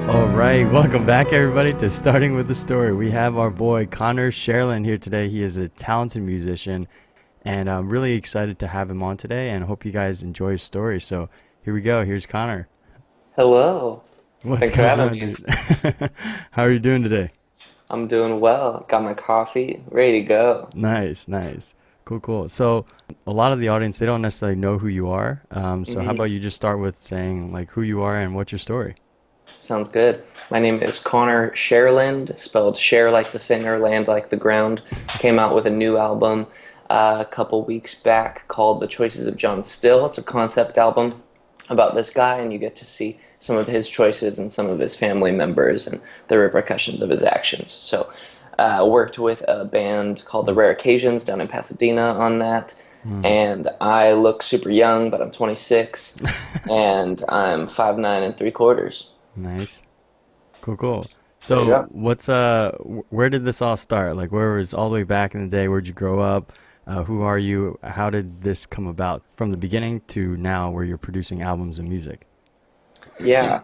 All right, welcome back everybody to Starting with the Story. We have our boy Conner Cherland here today. He is a talented musician, and I'm really excited to have him on today, and hope you guys enjoy his story. So here we go. Here's Conner. Hello. What's Thanks for going having on, me. dude? How are you doing today? I'm doing well. Got my coffee, ready to go. Nice, nice. Cool, cool. So a lot of the audience, they don't necessarily know who you are. So how hmm about you just start with saying like who you are and what's your story? Sounds good. My name is Conner Cherland, spelled share like the singer, land like the ground. Came out with a new album a couple weeks back called The Choices of John Still. It's a concept album about this guy, and you get to see some of his choices and some of his family members and the repercussions of his actions. So, worked with a band called The Mm, Rare Occasions down in Pasadena on that. mm. And I look super young, but I'm 26, and I'm 5'9" and 3/4. Nice. Cool, cool. There you So go. where did this all start? Like where was all the way back in the day? Where'd you grow up? Who are you? How did this come about from the beginning to now where you're producing albums and music? Yeah.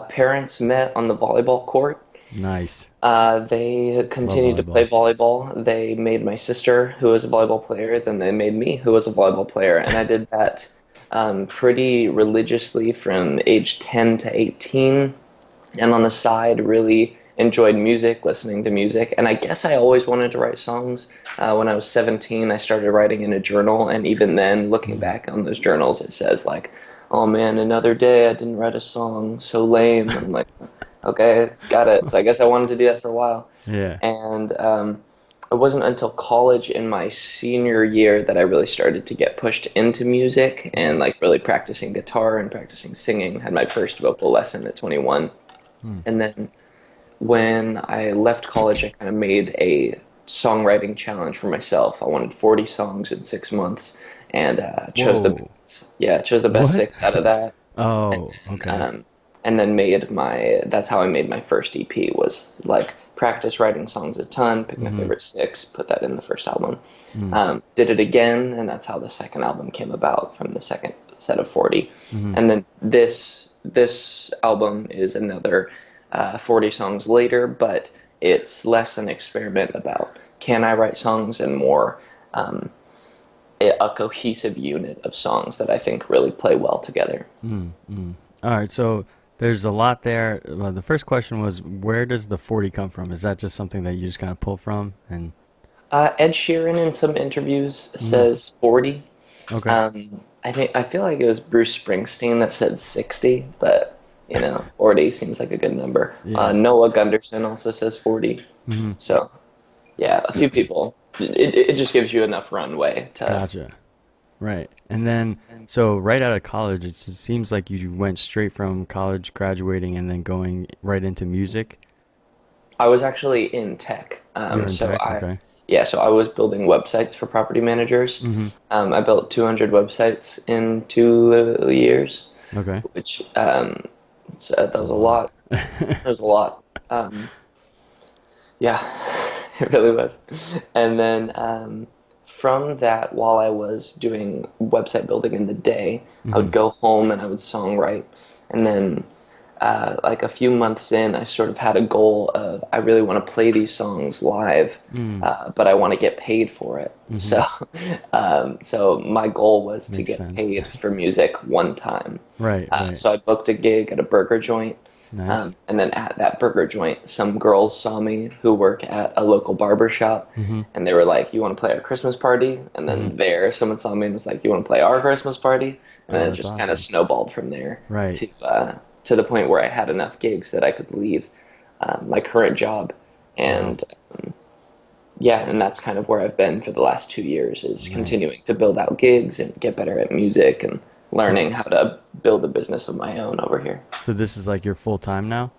Parents met on the volleyball court. Nice. They Love continued to play volleyball. volleyball. They made my sister, who was a volleyball player, then they made me, who was a volleyball player. And I did that pretty religiously from age 10 to 18. And on the side, really enjoyed music, listening to music. And I guess I always wanted to write songs. When I was 17, I started writing in a journal. And even then, looking Mm. back on those journals, it says, like, oh man, another day I didn't write a song. So lame. I'm like, okay, got it. So I guess I wanted to do that for a while. Yeah. And it wasn't until college in my senior year that I really started to get pushed into music and like really practicing guitar and practicing singing. Had my first vocal lesson at 21. Mm. And then when I left college, I kind of made a songwriting challenge for myself. I wanted 40 songs in 6 months, and chose the Whoa. best. Yeah, chose the best What? six out of that, and Oh, okay. um, and then made my. That's how I made my first EP. Was like practice writing songs a ton, pick my Mm-hmm. favorite six, put that in the first album. Mm. Did it again, and that's how the second album came about from the second set of 40. Mm-hmm. And then this album is another 40 songs later, but it's less an experiment about can I write songs and more um, a cohesive unit of songs that I think really play well together. Mm. Mm. All right, so there's a lot there. The first question was, where does the 40 come from? Is that just something that you just kind of pull from? And Ed Sheeran in some interviews mm, says 40. okay, I feel like it was Bruce Springsteen that said 60, but 40 seems like a good number. yeah, Noah Gunderson also says 40. mm-hmm. So yeah, a few people. It just gives you enough runway to. Gotcha. Right. And then, so right out of college, it seems like you went straight from college graduating and then going right into music. I was actually in tech. You're in tech, okay. Yeah, so I was building websites for property managers. Mm-hmm. I built 200 websites in 2 years, Okay. which that That's a was a lot. lot. That was a lot. Yeah, it really was. And then from that, while I was doing website building in the day, I Mm-hmm. would go home and I would songwrite. And then, like a few months in, I sort of had a goal of I really want to play these songs live, Mm. but I want to get paid for it. Mm-hmm. So my goal was to Makes get sense. paid for music one time. Right, right. So I booked a gig at a burger joint. Nice. And then at that burger joint, some girls saw me who work at a local barber shop, Mm-hmm. and they were like, "You want to play our Christmas party?" And Mm-hmm. then there, someone saw me and was like, "You want to play our Christmas party?" And Oh, then it that's just kind of awesome. snowballed from there Right. to the point where I had enough gigs that I could leave my current job, Wow. and yeah, and that's kind of where I've been for the last 2 years is Nice. continuing to build out gigs and get better at music and So, learning how to build a business of my own over here. so this is like your full time now?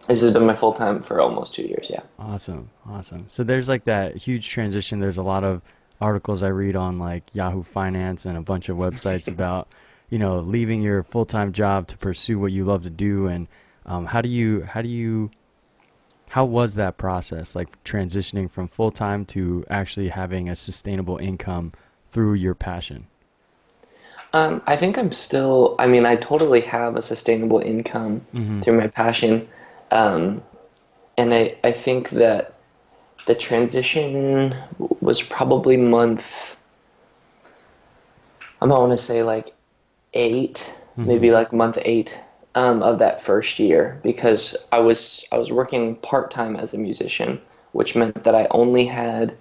This has been my full time for almost 2 years, yeah. Awesome, awesome. So there's like that huge transition. There's a lot of articles I read on like Yahoo Finance and a bunch of websites about, leaving your full-time job to pursue what you love to do. And how do you How was that process, like transitioning from full time to actually having a sustainable income through your passion? I think I mean, I totally have a sustainable income Mm-hmm. through my passion. Um, and I think that the transition was probably I want to say like eight, Mm-hmm. maybe like month eight of that first year because I was working part-time as a musician, which meant that I only had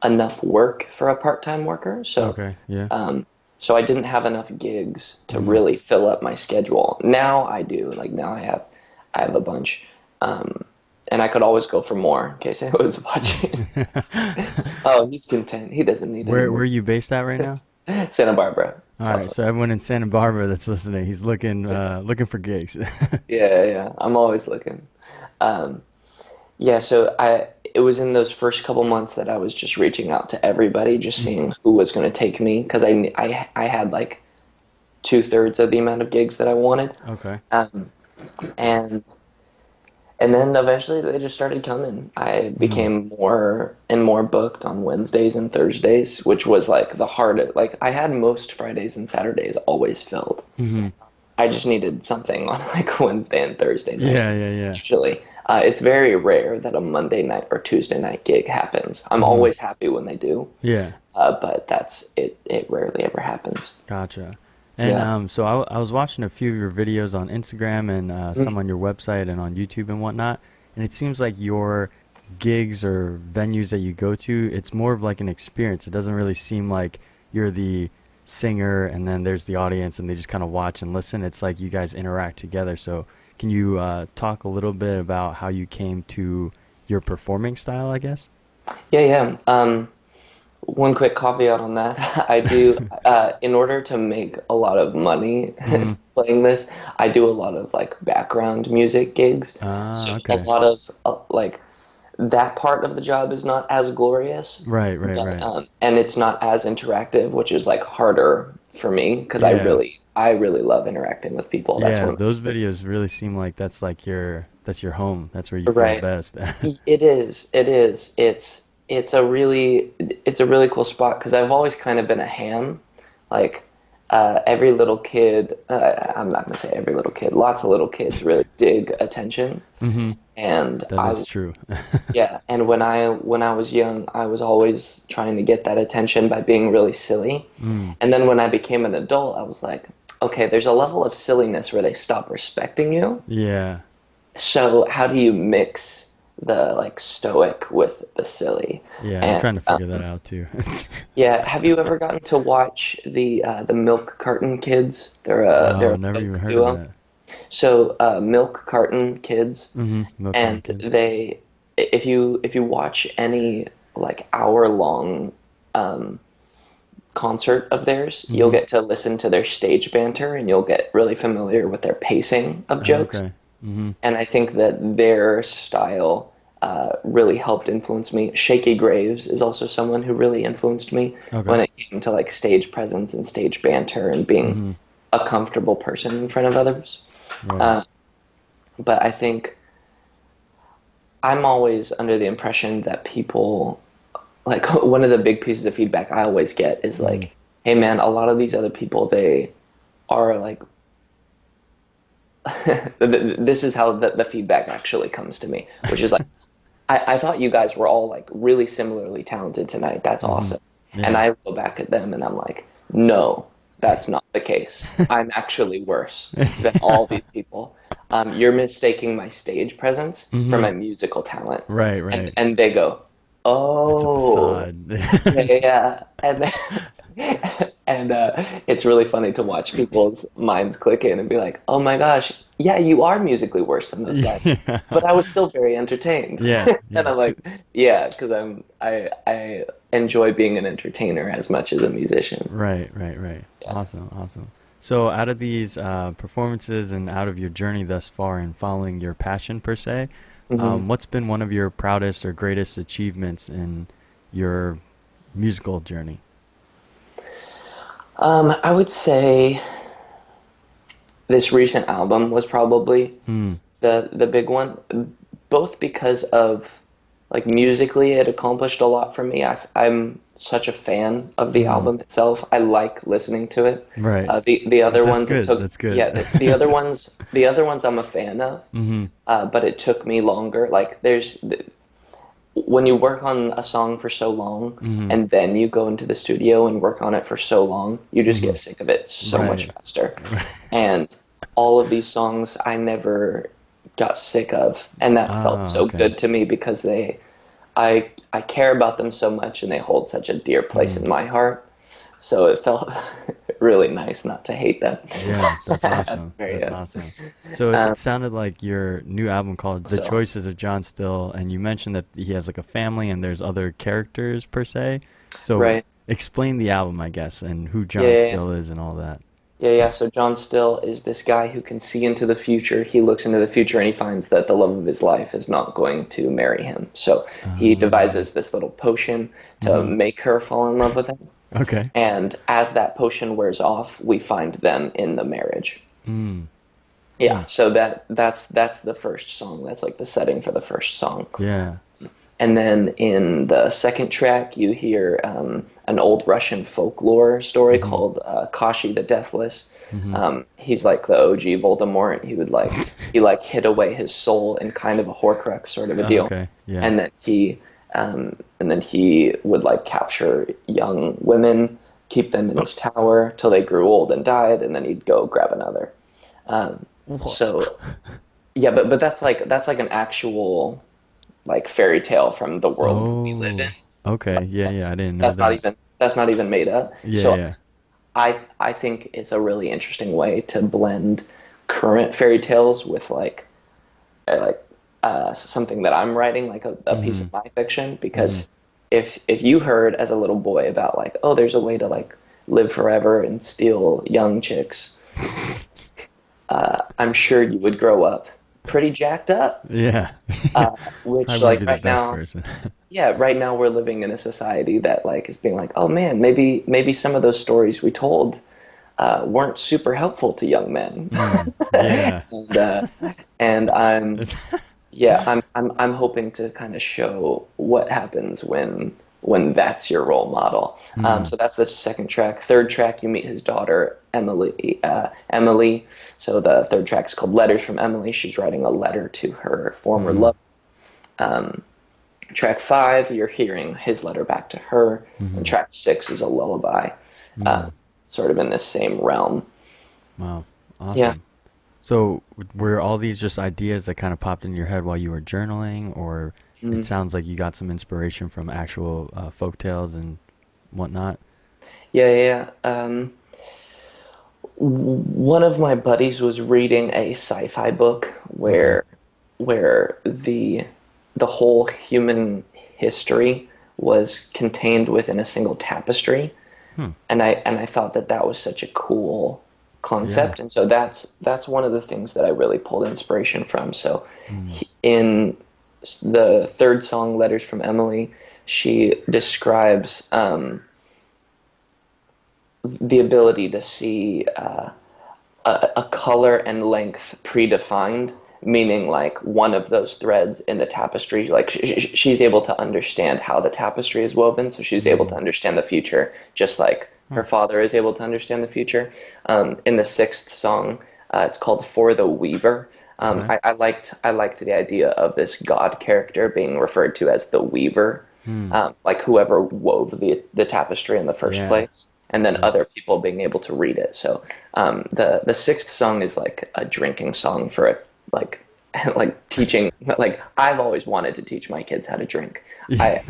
enough work for a part-time worker. Okay. Yeah. Um, so I didn't have enough gigs to Mm-hmm. really fill up my schedule. Now I do. Like now I have a bunch. And I could always go for more in case anyone was watching. Oh, he's content. He doesn't need any Where more. are you based at right now? Santa Barbara, All right, California. so everyone in Santa Barbara that's listening, he's looking for gigs. Yeah, yeah. I'm always looking. Um, yeah, so it was in those first couple months that I was just reaching out to everybody, just Mhm. seeing who was going to take me because I had like two-thirds of the amount of gigs that I wanted. Okay. Um, and and then eventually they just started coming. I Mm. became more and more booked on Wednesdays and Thursdays, which was like the hardest. Like I had most Fridays and Saturdays always filled. Hmm. I just needed something on like Wednesday and Thursday night. Yeah, yeah, yeah. Usually, it's very rare that a Monday night or Tuesday night gig happens. I'm Hmm. always happy when they do, Yeah. but that's it. It rarely ever happens. Gotcha. And Yeah. so I was watching a few of your videos on Instagram and some Mm. on your website and on YouTube and whatnot. And it seems like your gigs or venues that you go to, it's more of like an experience. It doesn't really seem like you're the singer and then there's the audience and they just kind of watch and listen. It's like you guys interact together. So can you talk a little bit about how you came to your performing style, I guess? Yeah, yeah. One quick caveat on that. I do, in order to make a lot of money Hmm. playing this, I do a lot of like background music gigs. So Ah, a okay. lot of like that part of the job is not as glorious, Right, right, but right. and it's not as interactive, which is like harder for me because Yeah. I really love interacting with people. That's Yeah, one of those my videos really seem like that's your home. That's where you feel right. best. It is. It is. It's a really cool spot because I've always kind of been a ham. Like every little kid, I'm not gonna say every little kid. Lots of little kids really dig attention, Hmm. and That is true. yeah. And when I was young, I was always trying to get that attention by being really silly. Mm, And then when I became an adult, I was like, okay, there's a level of silliness where they stop respecting you. yeah. So how do you mix the like stoic with the silly? Yeah, I'm And trying to figure that out too. yeah, have you ever gotten to watch the Milk Carton Kids? They're No, a never even folk heard of duo. that. So Milk Carton Kids, Hmm. Milk Carton and Kids. they if you watch any like hour long um, concert of theirs, you'll Hmm. get to listen to their stage banter and you'll get really familiar with their pacing of Oh, jokes. okay. Hmm. And I think that their style really helped influence me. Shaky Graves is also someone who really influenced me Okay. when it came to like stage presence and stage banter and being Hmm. a comfortable person in front of others. Right. Uh, but I think I'm always under the impression that people like one of the big pieces of feedback I always get is Hmm. like, hey man, a lot of these other people they are like this is how the feedback actually comes to me, which is like I thought you guys were all like really similarly talented tonight. That's Hmm. awesome. And Yeah. I go back at them and I'm like, no, that's not the case. I'm actually worse than all these people. You're mistaking my stage presence for Hmm. my musical talent. Right, right. And they go, It's a oh, facade. yeah, yeah, yeah. And and it's really funny to watch people's minds click in and be like, oh my gosh, yeah, you are musically worse than those guys. Yeah. But I was still very entertained. Yeah, And yeah. I'm like, yeah, because I enjoy being an entertainer as much as a musician. Right, right, right. Yeah. Awesome, awesome. So, out of these performances and out of your journey thus far in following your passion per se, Hmm. what's been one of your proudest or greatest achievements in your musical journey? I would say this recent album was probably Hmm. the big one. both because of like musically it accomplished a lot for me. I'm such a fan of the Mm, album itself. I like listening to it. right. The other That's ones it good. took That's good. yeah the other ones I'm a fan of. Mm-hmm. But it took me longer. Like when you work on a song for so long Mm-hmm. and then you go into the studio and work on it for so long, you just Mm-hmm. get sick of it so much Right. faster. Right. And all of these songs I never got sick of, and that felt Ah, so okay. good to me because I care about them so much and they hold such a dear place Mm. in my heart. So it felt really nice not to hate them. Yeah, that's At the awesome. very That's end. awesome. So it Um, sounded like your new album called The so Choices of John Still, and you mentioned that he has like a family and there's other characters per se. So right. explain the album, I guess, and who Yeah, John yeah, yeah. Still is and all that. Yeah. So John Still is this guy who can see into the future. He looks into the future and he finds that the love of his life is not going to marry him. So he Um, devises this little potion to hmm. make her fall in love with him. Okay. And as that potion wears off, we find them in the marriage. Mm. Yeah, Hmm. so that's the first song. That's like the setting for the first song. Yeah. And then in the second track, you hear an old Russian folklore story Mm-hmm. called Kashi the Deathless. Mm-hmm. He's like the OG Voldemort. He hid away his soul in kind of a Horcrux sort of a deal, Okay. Yeah. and then he would like capture young women, keep them in Oh, his tower till they grew old and died, and then he'd go grab another. Um, what? so yeah, but that's like an actual like fairy tale from the world that we live in. Oh. Okay. Like Yeah. Yeah. I that's didn't know that's not that. even that's not even made up. Yeah. So Yeah. I think it's a really interesting way to blend current fairy tales with something that I'm writing, like a piece Mm-hmm. of my fiction. Mm-hmm. Because if you heard as a little boy about like, oh, there's a way to like live forever and steal young chicks, I'm sure you would grow up pretty jacked up. Yeah. Which Probably wouldn't like be the right best now, person. yeah, right now we're living in a society that like is being like, oh man, maybe some of those stories we told weren't super helpful to young men. Mm. Yeah. and uh, and I'm It's yeah, I'm hoping to kind of show what happens when that's your role model. mm. So that's the second track. Third track, you meet his daughter Emily. Emily. So the third track is called "Letters from Emily." She's writing a letter to her former Mm. love. Um, Track five, you're hearing his letter back to her, and Mm-hmm. track six is a lullaby, uh, Mm. sort of in this same realm. Wow. Yeah. Awesome. So were all these just ideas that kind of popped in your head while you were journaling, or it Mm. sounds like you got some inspiration from actual folk tales and whatnot? Yeah, yeah, yeah. One of my buddies was reading a sci-fi book Okay. where the whole human history was contained within a single tapestry, Hmm. and I thought that that was such a cool Yeah. concept, and so that's one of the things that I really pulled inspiration from. So Mm. in the third song, "Letters from Emily," she describes the ability to see a color and length predefined, meaning like one of those threads in the tapestry, like she's able to understand how the tapestry is woven, so she's able to Mm. understand the future, just like her Huh. father is able to understand the future. In the sixth song, it's called "For the Weaver." Okay. I liked the idea of this god character being referred to as the Weaver, Hmm. like whoever wove the tapestry in the first Yeah. place, and then Yeah. other people being able to read it. So the sixth song is like a drinking song for it, like like teaching. Like I've always wanted to teach my kids how to drink. I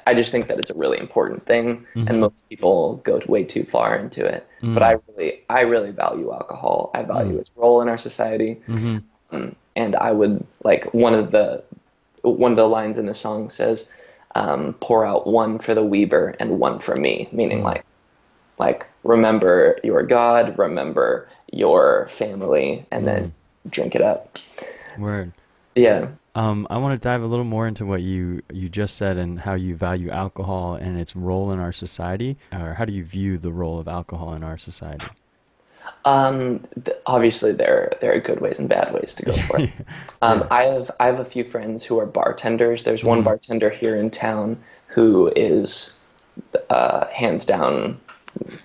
I just think that it's a really important thing, and Mm-hmm. most people go way too far into it. But Mm. I really value alcohol. I value Mm. its role in our society, Mm-hmm. and I would like one of the lines in the song says, "Pour out one for the weaver and one for me," meaning Mm. like remember your God, remember your family, and then Mm. drink it up. Word. Yeah. I want to dive a little more into what you just said and how you value alcohol and its role in our society, or how do you view the role of alcohol in our society? Obviously there are good ways and bad ways to go for it. Yeah. I have a few friends who are bartenders. There's one Mm, bartender here in town who is hands down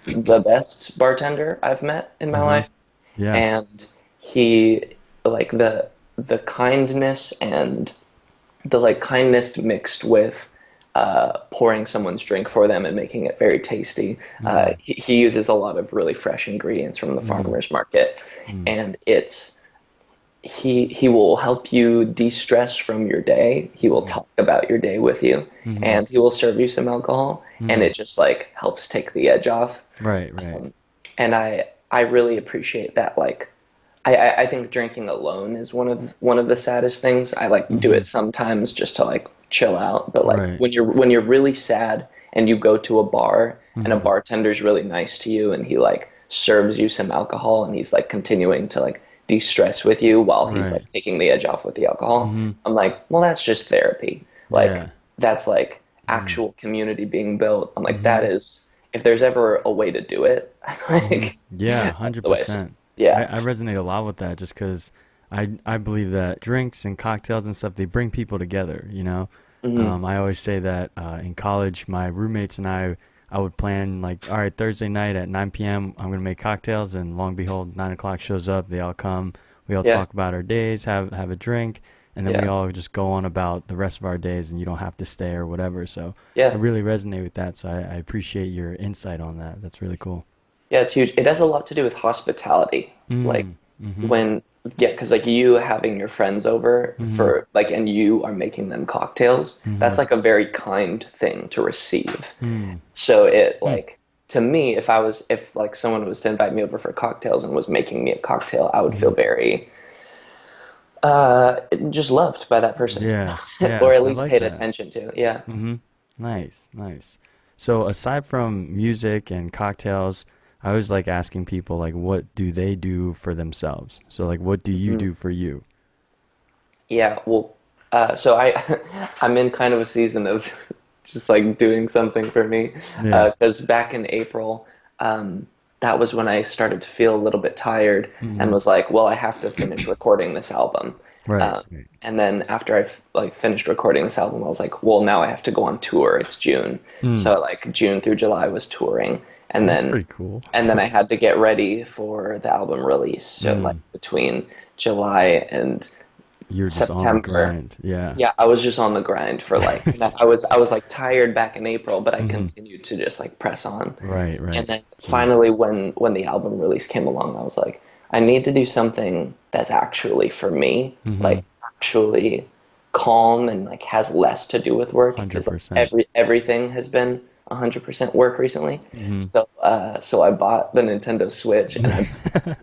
the best bartender I've met in my uh-huh. life, Yeah. and he like the kindness and the like kindness mixed with pouring someone's drink for them and making it very tasty. Mm, He uses a lot of really fresh ingredients from the mm, farmers market, mm, and he will help you de-stress from your day. He will mm, talk about your day with you, mm, and he will serve you some alcohol, and mm. it just like helps take the edge off. Right, right. And I really appreciate that. Like I think drinking alone is one of the saddest things. I like do Mm-hmm. it sometimes just to like chill out, but like Right. when you're really sad and you go to a bar and a Mm-hmm. bartender's really nice to you and he like serves you some alcohol and he's like continuing to like de-stress with you while he's Right. like taking the edge off with the alcohol. Mm-hmm. I'm like, well, that's just therapy. Like Yeah. that's like Mm. actual community being built. I'm like, Mm-hmm. that is if there's ever a way to do it, Mm-hmm. like Yeah, that's the way. 100%. Yeah. I resonate a lot with that just because I believe that drinks and cocktails and stuff, they bring people together, you know? Hmm. I always say that in college, my roommates and I would plan like, all right, Thursday night at 9 p.m., I'm going to make cocktails. And long and behold, 9 o'clock shows up. They all come. We all Yeah. talk about our days, have a drink, and then we Yeah. all just go on about the rest of our days and you don't have to stay or whatever. So I Yeah. really resonate with that. So I appreciate your insight on that. That's really cool. Yeah, it's huge. It has a lot to do with hospitality. Like Mm, mm-hmm, when, yeah, because like you having your friends over mm-hmm, for like, and you are making them cocktails, mm-hmm, that's like a very kind thing to receive. mm, So it mm, like, to me, if like someone was to invite me over for cocktails and was making me a cocktail, I would mm-hmm. feel very just loved by that person, Yeah, or yeah, at I least like paid that. attention to. Yeah. Mm-hmm. Nice, nice. So aside from music and cocktails, I always like asking people like what do they do for themselves? So like what do you Mhm. do for you? Yeah, well, so I'm in kind of a season of just like doing something for me, Yeah. because back in April, um, that was when I started to feel a little bit tired and Mm-hmm. was like, well, I have to finish recording this album. Right, Um, right. and then after like finished recording this album, I was like, well, now I have to go on tour. It's June, Mm. so like June through July was touring, and That's then pretty cool. and then I had to get ready for the album release. So like Mm. between July and You're just on the September. grind. Yeah. Yeah, I was just on the grind for like, and I was like tired back in April, but I Mm-hmm. continued to just like press on. Right, And right. then Jeez. finally when the album release came along, I was like, I need to do something that's actually for me, Mm-hmm. like actually calm and like has less to do with work because like 100%. everything has been 100% work recently. Mm-hmm. So I bought the Nintendo Switch and I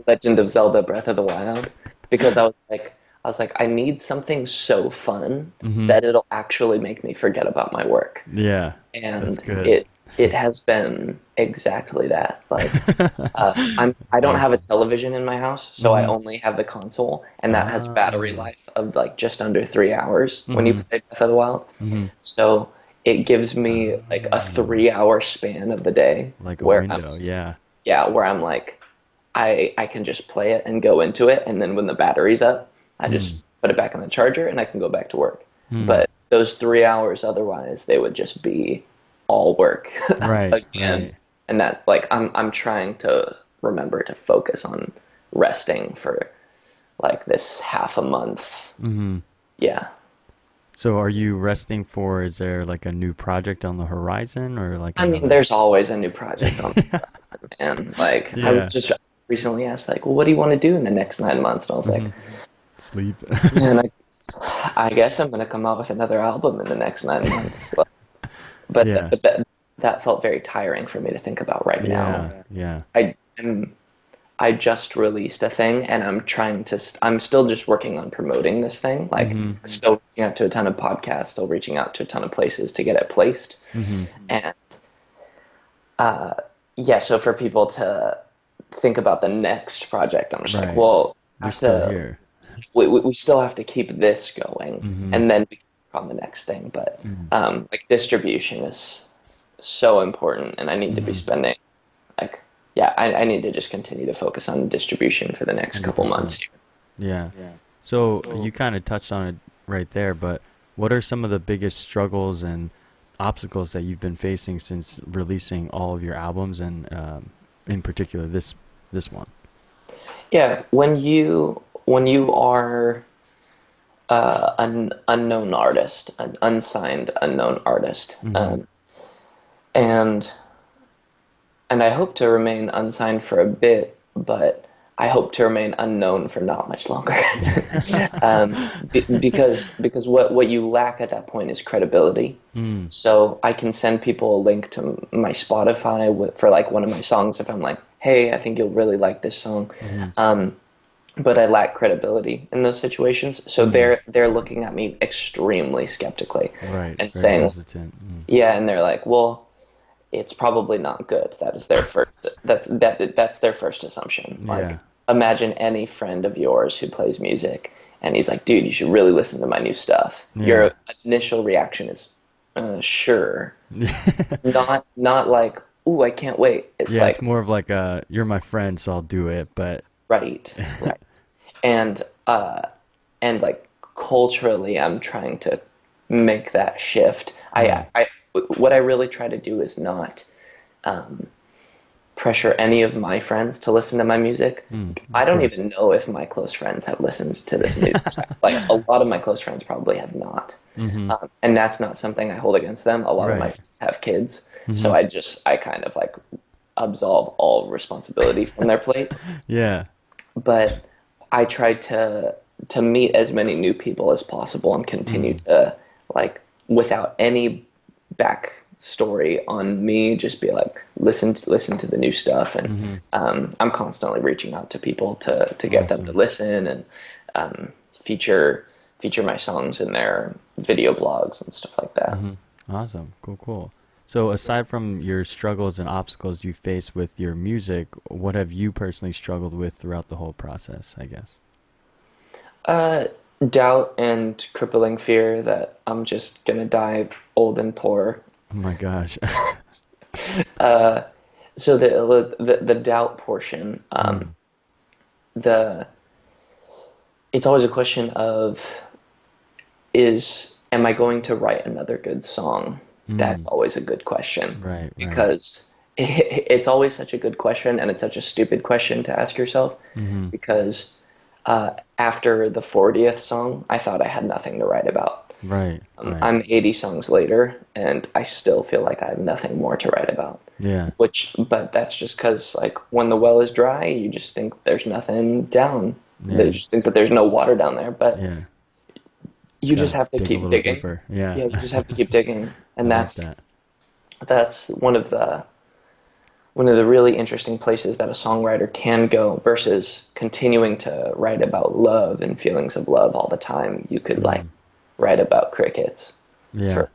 Legend of Zelda Breath of the Wild because I was like I need something so fun Mm-hmm. that it'll actually make me forget about my work. Yeah. That's And good. it has been exactly that. Like I don't have a Awesome. television in my house, so I Mm-hmm. only have the console, and that has battery Ah. life of like just under 3 hours when you Mm-hmm. play Breath of the Wild. Mm-hmm. So it gives me like a Oh. 3 hour span of the day Like a where I'm window, yeah. yeah, where I'm like I can just play it and go into it, and then when the battery's up, I Hmm. just put it back in the charger and I can go back to work. Hmm. But those 3 hours otherwise, they would just be all work Right, again. right. And that like I'm trying to remember to focus on resting for like this half a month. Hmm. Yeah. So are you resting for, is there like a new project on the horizon or like I mean, another? there's always a new project on the horizon, man. Like I was Yeah. just recently asked like, well, what do you want to do in the next 9 months? And I was Hmm. like, Sleep. man, I guess I'm gonna come out with another album in the next 9 months. But Yeah. that felt very tiring for me to think about right now. Yeah. Yeah. I am I just released a thing, and I'm still just working on promoting this thing. Like, Hmm. still reaching out to a ton of podcasts, still reaching out to a ton of places to get it placed. Hmm. And uh, yeah, so for people to think about the next project, I'm just like, Right. well, You're have still to here. we still have to keep this going, Hmm. and then we can work on the next thing. But Hmm. like distribution is so important, and I need to be Hmm. spending like yeah, I need to just continue to focus on distribution for the next couple months 100%. here. Yeah. So you kind of touched on it right there, but what are some of the biggest struggles and obstacles that you've been facing since releasing all of your albums, and in particular this one? Yeah, when you are an unknown artist, an unsigned unknown artist, Mm-hmm. and I hope to remain unsigned for a bit, but I hope to remain unknown for not much longer. Because what you lack at that point is credibility. Mm. So I can send people a link to my Spotify for like one of my songs if I'm like, hey, I think you'll really like this song. Mm-hmm. Um, but I lack credibility in those situations. So Mm. they're looking at me extremely skeptically Right. and Very saying, hesitant. Mm. yeah, and they're like, well, it's probably not good. That is their first that's their first assumption. Like Yeah. imagine any friend of yours who plays music and he's like, dude, you should really listen to my new stuff. Your Yeah. initial reaction is sure. Not like, ooh, I can't wait. It's Yeah, it's like, more of like you're my friend, so I'll do it, but right, right. And like culturally I'm trying to make that shift. mm. I what I really try to do is not um, pressure any of my friends to listen to my music. Mm. I Of don't course. even know if my close friends have listened to this music. Like a lot of my close friends probably have not. Mm-hmm. And that's not something I hold against them. A lot of my Right. friends have kids, Mm-hmm. so I kind of like absolve all responsibility from their plate. Yeah. But I try to meet as many new people as possible and continue Mm. to like without any backstory on me, just be like listen to the new stuff, and Mm-hmm. I'm constantly reaching out to people to get them to Awesome. listen and um, feature my songs in their video blogs and stuff like that. Mm-hmm. Awesome. Cool, cool. So aside from your struggles and obstacles you face with your music, what have you personally struggled with throughout the whole process, I guess? Uh, Doubt and crippling fear that I'm just gonna die old and poor. Oh my gosh. Uh, so the doubt portion, Mm. the it's always a question of is am I going to write another good song? That's Mm. always a good question Right, right. because it's always such a good question and it's such a stupid question to ask yourself Mm-hmm. because after the 40th song, I thought I had nothing to write about. Right, right. I'm 80 songs later and I still feel like I have nothing more to write about. Yeah. But that's just because, like, when the well is dry, you just think there's nothing down. You Yeah. just think that there's no water down there, but Yeah. Just you just gotta have to dig a keep little digging. deeper. Yeah. Yeah, you just have to keep digging, I and like that. that's one of the really interesting places that a songwriter can go versus continuing to write about love and feelings of love all the time. You could like Mm. write about crickets Yeah. for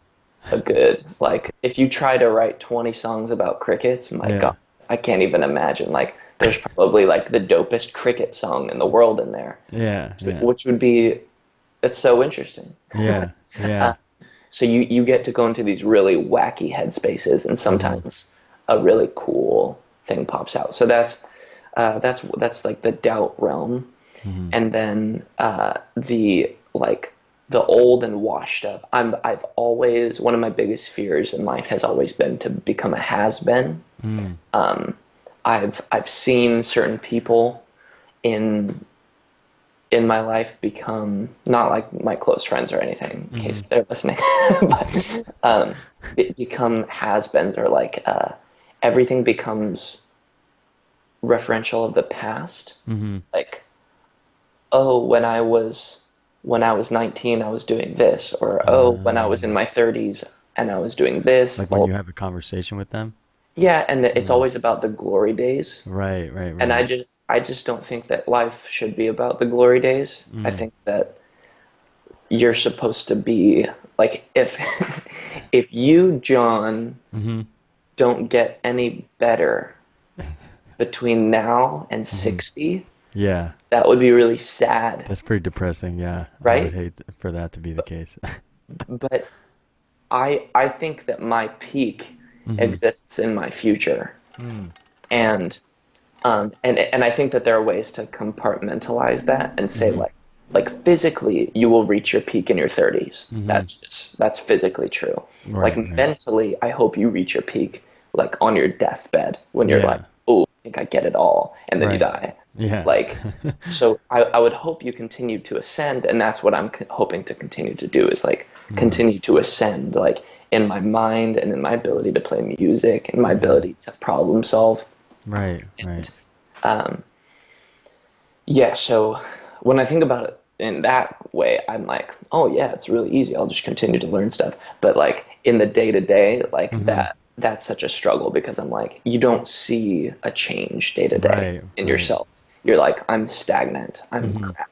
a good, like, if you try to write 20 songs about crickets, my God, Yeah. I can't even imagine. Like, there's probably like the dopest cricket song in the world in there, Yeah. Yeah. which would be, it's so interesting. Yeah. Uh, Yeah. so you get to go into these really wacky headspaces, and Mm-hmm. sometimes a really cool thing pops out. So that's like the doubt realm, Mm-hmm. and then the old and washed up. I've always one of my biggest fears in life has always been to become a has been. Mm. I've seen certain people in my life become not like my close friends or anything, in Mm-hmm. case they're listening, but become has-beens or like everything becomes referential of the past. Mm-hmm. Like, oh, when I was 19, I was doing this, or oh, when I was in Um, my 30s and I was doing this. like when you have a conversation with them? Yeah, and it's Mm. always about the glory days. Right, right, And right. I just don't think that life should be about the glory days. I Mm. think that you're supposed to be like if if you, John, Mm-hmm. don't get any better between now and Mm-hmm. 60, Yeah. that would be really sad, That's pretty depressing. Yeah. I would right? hate for that to be the case. But I think that my peak Mm-hmm. exists in my future. Mm. And And I think that there are ways to compartmentalize that and say Hmm. like physically you will reach your peak in your 30s. Hmm. That's physically true. Like Right, right. mentally, I hope you reach your peak like on your deathbed when you're like, Yeah, oh, I think I get it all, and then you right. die. Yeah. Like, so I would hope you continue to ascend, and that's what I'm hoping to continue to do is like Mm, continue to ascend, like in my mind and in my ability to play music and my hmm. ability to problem solve. Right, right. And um, yeah, so when I think about it in that way, I'm like, oh yeah, it's really easy. I'll just continue to learn stuff. But like in the day to day, like Hmm. that's such a struggle because I'm like, you don't see a change day to day Right, in right. yourself. You're like, I'm stagnant. I'm Hmm. crap.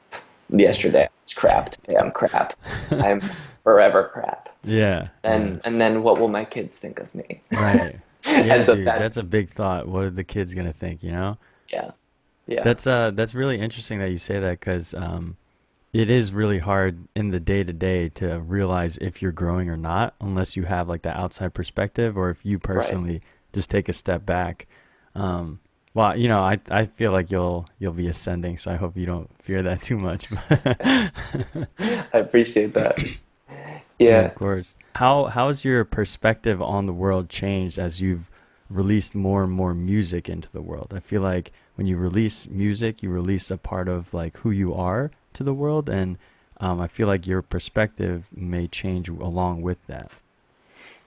Yesterday I was crap. Today I'm crap. I'm forever crap. Yeah, yeah. And then what will my kids think of me? Right. Yeah, And so dude, that that's a big thought. What are the kids gonna think, you know? yeah, yeah, That's really interesting that you say that because it is really hard in the day to day to realize if you're growing or not unless you have like the outside perspective or if you right. personally just take a step back. Um, well, you know, I feel like you'll be ascending, so I hope you don't fear that too much. I appreciate that. Yeah, Yeah. of course. How's your perspective on the world changed as you've released more and more music into the world? I feel like when you release music, you release a part of like who you are to the world, and I feel like your perspective may change along with that.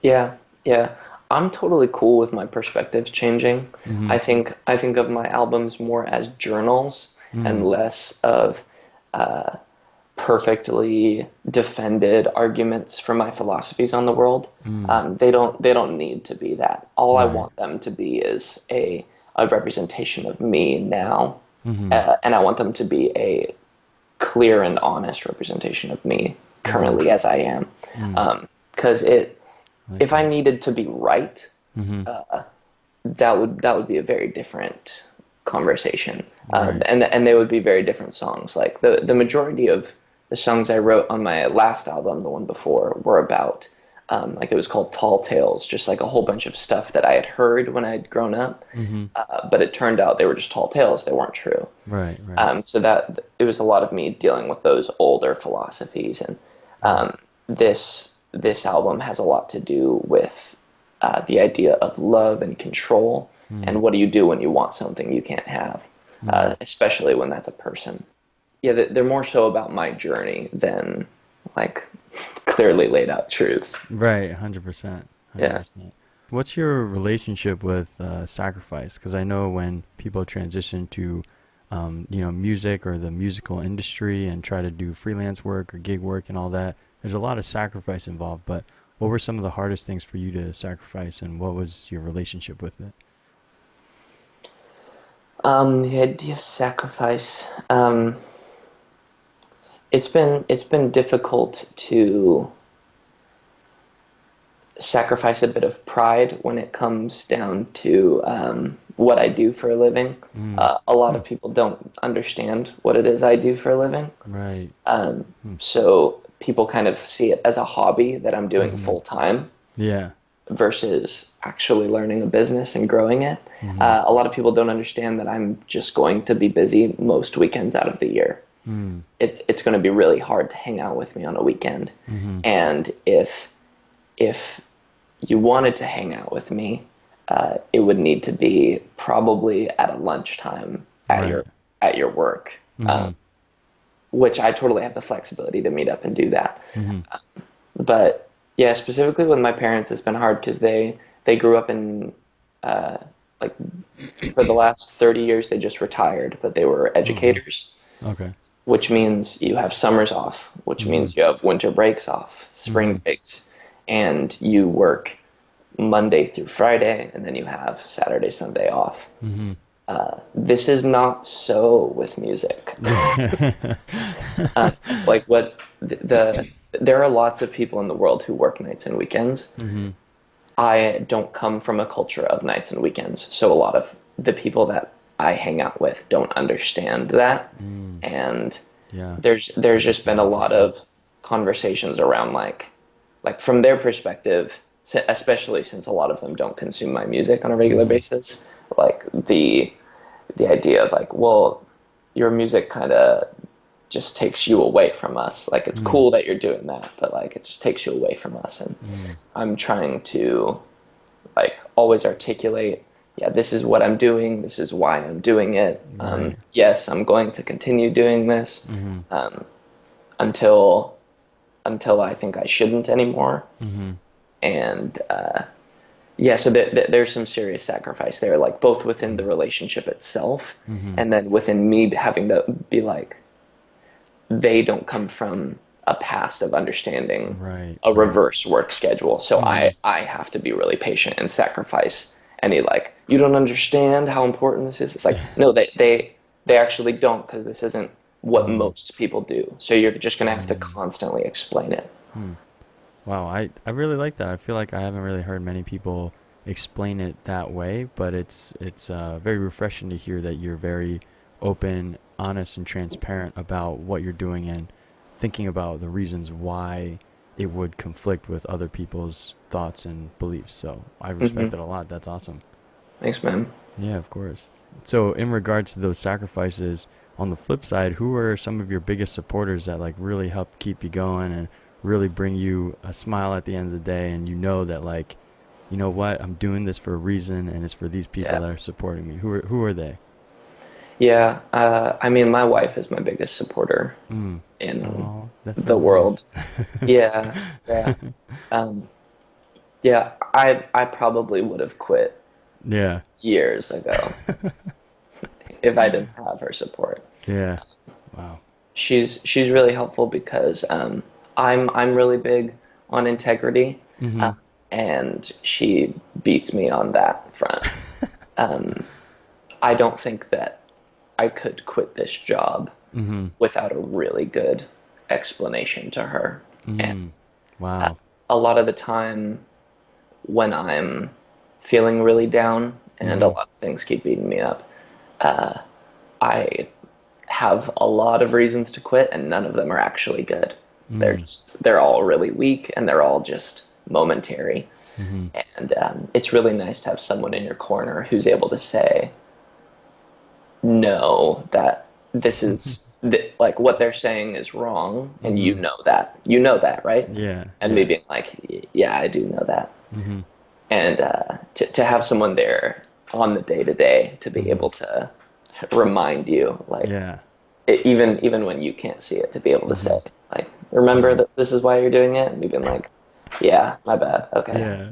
Yeah, yeah. I'm totally cool with my perspectives changing. Mm-hmm. I think of my albums more as journals and Mm. less of uh, perfectly defended arguments for my philosophies on the world. Mm. They don't need to be that. All I Right. want them to be is a representation of me now, Mm-hmm. and I want them to be a clear and honest representation of me Mm-hmm. currently as I am. Mm. Because it I like if I that. needed to be right, Mm-hmm. that would be a very different conversation, Right. and they would be very different songs. Like the majority of the songs I wrote on my last album, the one before, were about like it was called Tall Tales, just like a whole bunch of stuff that I had heard when I had grown up, Mm-hmm. but it turned out they were just tall tales; they weren't true. Right. Right. So that it was a lot of me dealing with those older philosophies, and Mm. this album has a lot to do with the idea of love and control, Mm. and what do you do when you want something you can't have, Mm. especially when that's a person. Yeah, they're more so about my journey than like clearly laid out truths. Right. 100%. Yeah. 100%. What's your relationship with sacrifice? Because I know when people transition to, music or the musical industry and try to do freelance work or gig work and all that, there's a lot of sacrifice involved. But what were some of the hardest things for you to sacrifice, and what was your relationship with it? The idea of sacrifice. It's been difficult to sacrifice a bit of pride when it comes down to what I do for a living. Mm. A lot Hmm. of people don't understand what it is I do for a living. Right. Um, Hmm. so people kind of see it as a hobby that I'm doing Mm-hmm. full time Yeah. versus actually learning a business and growing it. Mm-hmm. A lot of people don't understand that I'm just going to be busy most weekends out of the year. Mm. It's going to be really hard to hang out with me on a weekend. Mm-hmm. And if you wanted to hang out with me, it would need to be probably at a lunchtime Right. at your work, Mm-hmm. which I totally have the flexibility to meet up and do that. Mm-hmm. But yeah, specifically with my parents, it's been hard because they grew up in uh, like for the last 30 years they just retired, but they were Oh, wow. educators, Okay. which means you have summers off, which Mm-hmm. means you have winter breaks off, Mm-hmm. spring breaks, and you work Monday through Friday, and then you have Saturday, Sunday off. Mm-hmm. This is not so with music. Yeah. uh, like what there are lots of people in the world who work nights and weekends. Mm-hmm. I don't come from a culture of nights and weekends, so a lot of the people that I hang out with don't understand that, Mm. and Yeah. I there's can just see been a that for lot sure. of conversations around like from their perspective, especially since a lot of them don't consume my music on a regular Mm-hmm. basis, like the the idea of like, well, your music kind of just takes you away from us. Like it's Mm, cool that you're doing that, but like it just takes you away from us. And mm, I'm trying to like always articulate, yeah, this is what I'm doing. This is why I'm doing it. right. Yes, I'm going to continue doing this Mm-hmm. um, until I think I shouldn't anymore. Mm-hmm. And yeah, so there's some serious sacrifice there, like both within the relationship itself, Mm-hmm. and then within me having to be like, they don't come from a past of understanding Right. a Right. reverse work schedule. So Mm-hmm. I have to be really patient and sacrifice any like, you don't understand how important this is. It's like, no, they actually don't, because this isn't what Mm-hmm. most people do. So you're just gonna have to Mm-hmm. constantly explain it. Wow, I really like that. I feel like I haven't really heard many people explain it that way, but it's very refreshing to hear that you're very open, honest, and transparent about what you're doing and thinking about the reasons why it would conflict with other people's thoughts and beliefs. So I Hmm. respect it a lot. That's awesome. Thanks, man. Yeah, of course. So in regards to those sacrifices, on the flip side, who are some of your biggest supporters that like really help keep you going and really bring you a smile at the end of the day and you know that like, you know what, I'm doing this for a reason and it's for these people Yeah. that are supporting me. Who are they? Yeah. I mean, my wife is my biggest supporter Mm. in Oh, that's so the world. nice. Yeah. Yeah. Um, yeah. I probably would have quit Yeah. years ago if I didn't have her support. Yeah. Wow. She's really helpful because I'm really big on integrity, uh, Mhm. and she beats me on that front. Um, I don't think that I could quit this job Mhm. without a really good explanation to her. And Mhm. uh, Wow. a lot of the time when I'm feeling really down and a Mhm. lot of things keep beating me up, I have a lot of reasons to quit, and none of them are actually good. Mm. They're all really weak, and they're all just momentary. Mhm. And it's really nice to have someone in your corner who's able to say, no, that this is like what they're saying is wrong, and Mhm. you know that, right? Yeah. And me Yeah. being like, yeah, I do know that. Mhm. And to have someone there on the day to day to be Mhm. able to remind you, like, Yeah. even when you can't see it, to be able to say, Mhm. like, remember Yeah. that this is why you're doing it, and we've been like, yeah, my bad, okay. Yeah.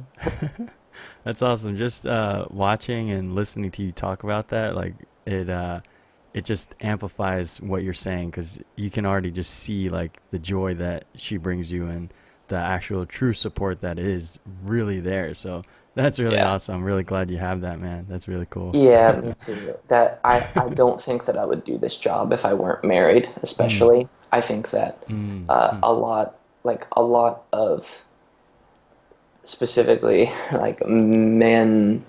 That's awesome. Just watching and listening to you talk about that, like it just amplifies what you're saying because you can already just see like the joy that she brings you and the actual true support that is really there. So that's really Yeah, awesome. I'm really glad you have that, man. That's really cool. yeah, me too. That I don't think that I would do this job if I weren't married, Mm, especially. I think that mm, mm, a lot of specifically like men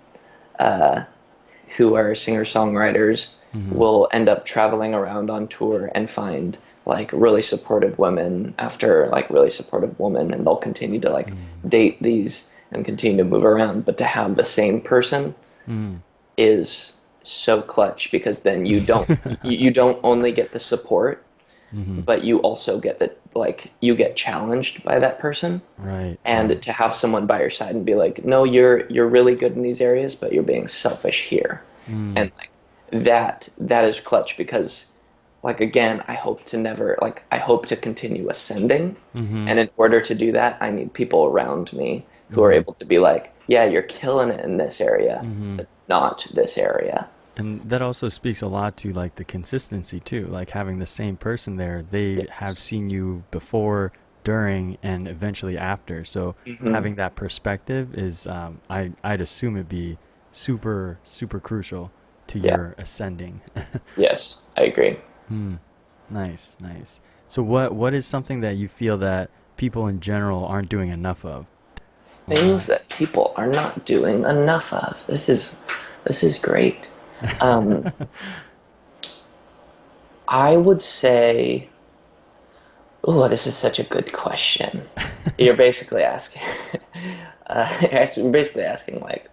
who are singer-songwriters mm, will end up traveling around on tour and find like really supportive women after like really supportive woman, and they'll continue to like mm, date these and continue to move around, but to have the same person mm. is so clutch, because then you don't only get the support, Mhm. but you also get the like you get challenged by that person. Right, And right. to have someone by your side and be like, no, you're really good in these areas, but you're being selfish here. Mm, And like that is clutch, because like again, I hope to continue ascending. mhm, And in order to do that, I need people around me who are mhm, able to be like, yeah, you're killing it in this area, mhm. but not this area. And that also speaks a lot to like the consistency too, like having the same person there. They have Yes. seen you before, during, and eventually after. So Hmm. having that perspective is, I'd assume it'd be super, super crucial to Yeah. your ascending. Yes, I agree. Hmm. Nice, nice. So what is something that you feel that people in general aren't doing enough of? Things that people are not doing enough of. This is great. Um, I would say, oh, this is such a good question. You're basically asking, you're basically asking like,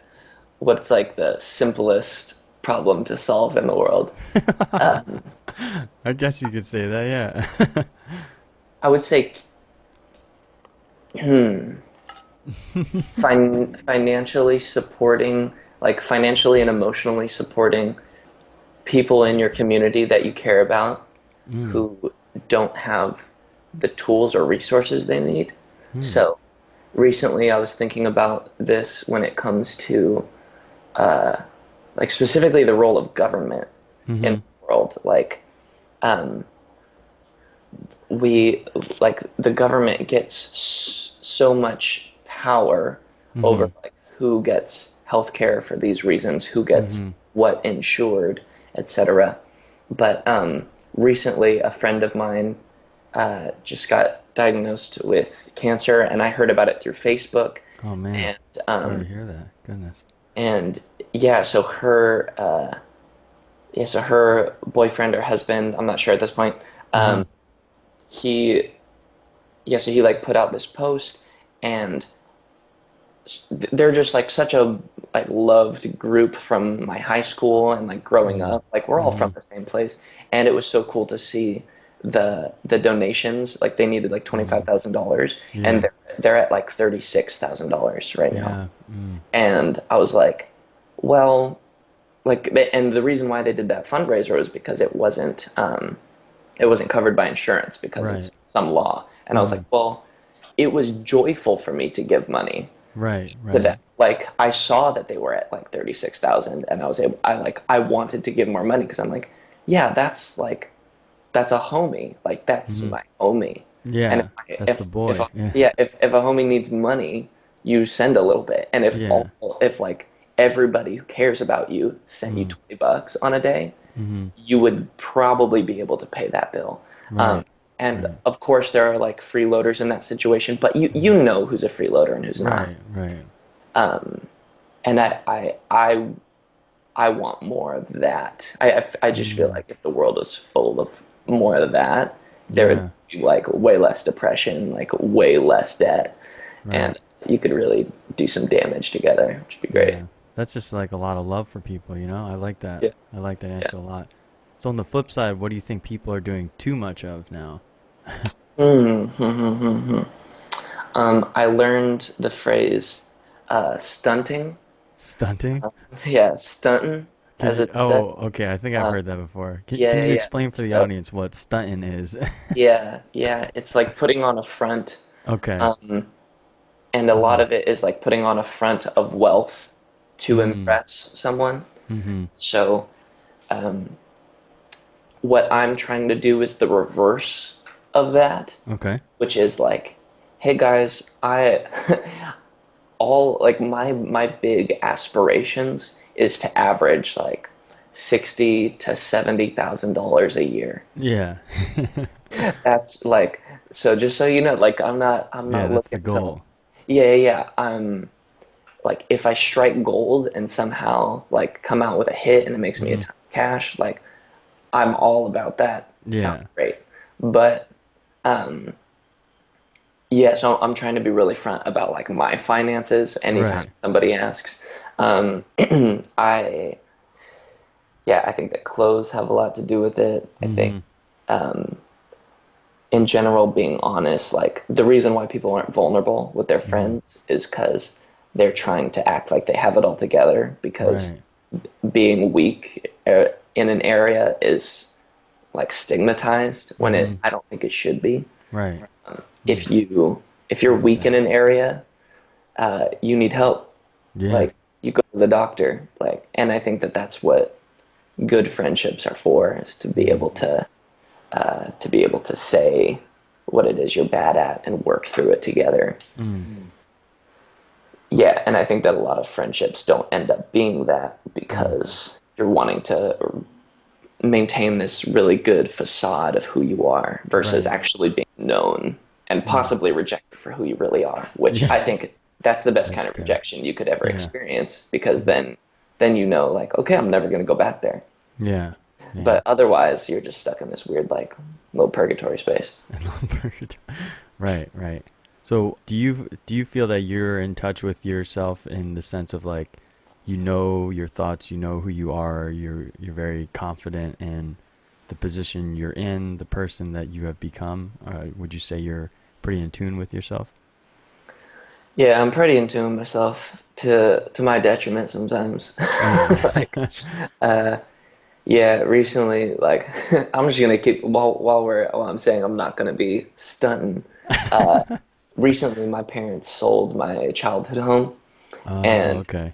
what's like the simplest problem to solve in the world. Um, I guess you could say that, yeah. I would say, hmm, financially supporting, like financially and emotionally supporting people in your community that you care about Mm, who don't have the tools or resources they need. mm, So recently I was thinking about this when it comes to like specifically the role of government in mm-hmm, the world. Like um, we like the government gets so much power mm-hmm, over like who gets health care for these reasons, who gets mm-hmm. what insured, etc. But recently, a friend of mine just got diagnosed with cancer, and I heard about it through Facebook. Oh man, And sorry to um, hear that. Goodness. and yeah, so her boyfriend or husband, I'm not sure at this point, Mm-hmm, um, he so he like put out this post, and they're just like such a like loved group from my high school and like growing mm-hmm, up. Like we're all mm-hmm, from the same place, and it was so cool to see the donations. Like they needed like mm-hmm. $25,000, and Yeah, they're at like $36,000 right now. yeah, mm, And I was like, well, like, and the reason why they did that fundraiser was because it wasn't covered by insurance because of right. some law. And I was Mm-hmm, like, well, it was joyful for me to give money right, to right. them. Like I saw that they were at like 36,000, and I wanted to give more money because I'm like, yeah, that's a homie. Like that's Mm-hmm. my homie. And Yeah, that's the if boy. Yeah, if a homie needs money, you send a little bit. And yeah. if like everybody who cares about you sent you Mm, 20 bucks on a day, mm-hmm, you would probably be able to pay that bill. Um, right, and right, of course, there are like freeloaders in that situation, but mm, you know who's a freeloader and who's not. right, right. Um, and I want more of that. I just feel Mm, like if the world was full of more of that, there would yeah, be like way less depression, like way less debt, right. and you could really do some damage together, which would be great. Yeah, that's just like a lot of love for people, you know? I like that. Yeah, I like that yeah. answer a lot. So on the flip side, what do you think people are doing too much of now? Hmm, hmm, hmm, hmm, hmm. I learned the phrase stunting. Stunting? Yeah, stunting, Could as you? it's said. Oh, okay. I think I've Uh, heard that before. yeah, Can yeah, you yeah. explain for the So, audience what stunting is? yeah. It's like putting on a front. Okay. Um, and a lot Mm-hmm. of it is like putting on a front of wealth to Mm. impress someone. Mm-hmm. So, um, what I'm trying to do is the reverse of that, Okay. which is like, hey guys, I all like my big aspirations is to average like 60 to $70,000 a year. Yeah. That's like, so just so you know, like I'm Yeah, not that's the looking to, goal. yeah. I'm like if I strike gold and somehow like come out with a hit and it makes me a Mm-hmm. ton of cash, like I'm all about that. Sounds Yeah. great. But um yeah, so I'm trying to be really front about like my finances anytime Right. somebody asks. Um I I think that clothes have a lot to do with it. I think Mm-hmm. um in general, being honest, like the reason why people aren't vulnerable with their Mm-hmm. friends is because they're trying to act like they have it all together. Because Right. being weak in an area is like stigmatized when Mm-hmm. I don't think it should be. Right. Mm. If I you're like weak in that. an area, you need help. Yeah. Like you go to the doctor. Like, and I think that that's what good friendships are for, is Mm-hmm. to be able to say what it is you're bad at and work through it together. Mm. Yeah, and I think that a lot of friendships don't end up being that Mm. because you're wanting to maintain this really good facade of who you are versus Right. actually being known and Mm. possibly rejected for who you really are, which Yeah. I think that's the best kind That's of scary. rejection you could ever Yeah. experience because Mm. then you know like okay, I'm never going to go back there. Yeah. Yeah. But otherwise, you're just stuck in this weird like little purgatory space. Right, right. So, do you feel that you're in touch with yourself in the sense of like you know your thoughts, you know who you are, you're very confident in the position you're in, the person that you have become? Would you say you're pretty in tune with yourself? Yeah, I'm pretty in tune with myself to my detriment sometimes. Yeah. Like, uh, yeah, recently, like, I'm just gonna keep while I'm saying I'm not gonna be stunting. Uh, Recently, my parents sold my childhood home, Oh, and okay.